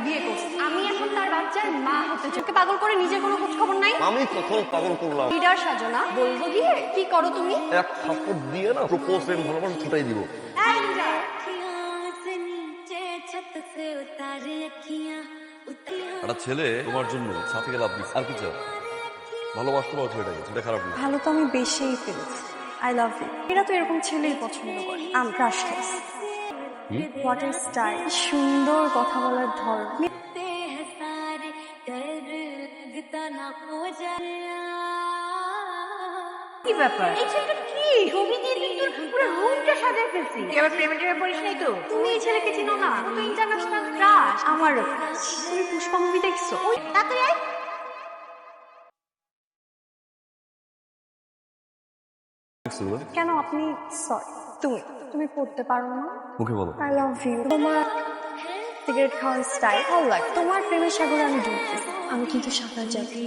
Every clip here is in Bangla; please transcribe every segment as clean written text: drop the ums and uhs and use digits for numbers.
বিয়ে করছে, আমি এখন তার বাচ্চার মা হতে চাই। ওকে পাগল করে নিজের কোনো খোঁজ খবর নাই। আমি কখন পাগল করলাম? লিডার সাজো না, বলবো গিয়ে কি করো তুমি। এক থাপ্পড় দিয়ে না প্রপোজ এর ভালোবাসা ছুটাই দিব। এই leader, একটা ছেলে তোমার জন্য সাথে গেলে আপনি আর কি চাও? ভালোবাসতে পারো ছেলেটাকে, সেটা খারাপ না। ভালো তো আমি বেশিই ফেলেছি। I love you. এরা তো এরকম ছেলেই পছন্দ করে। আম ক্রাশলেস। হোয়াট এ স্টাইল, সুন্দর কথা বলার ধরন। কি ব্যাপার? এই ছেলেটা কি? ছবি দিয়ে তুই তোর পুরো রুমটা সাজিয়ে ফেলছিস। তুই আবার প্রেমে টেমে পড়িস নাই তো? তুমি এই ছেলেকে চিনো না? ও তো ইন্টারন্যাশনাল ক্রাশ। আমারও ক্রাশ। তুমি পুষ্পা মুভি দেখছো? ওই তাড়াতাড়ি আয়। কেন আপনি সরি তুমি তুমি পড়তে পারো না? মুখে বলো। I love you. তোমার সিগারেট খাওয়ার স্টাইল ভালো লাগে। তোমার প্রেমের সাগরে আমি ডুবতেছি। আমি কিন্তু সাঁতার জানি।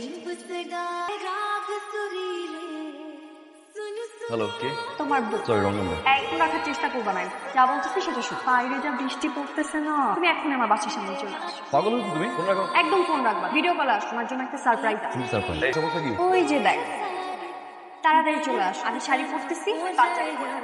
হ্যালো, কে? তোমার বুক সরি, রং নাম্বার। একদম রাখার চেষ্টা করবা না। যা বলতেছি সেটা শুনো। বাইরে যা বৃষ্টি পড়তেছে না, তুমি এখন আমার বাসার সামনে চলে আসো। পাগল হয়েছো তুমি? ফোন রাখো। একদম ফোন রাখবা। ভিডিও কল আস, তোমার জন্য একটা সারপ্রাইজ আছে। তুমি সারপ্রাইজ। এই সমস্যা কি? ওই যে দেখ, তাড়াতাড়ি চলে আস। আমি শাড়ি পরতেছি, বাচ্চাকে পরে।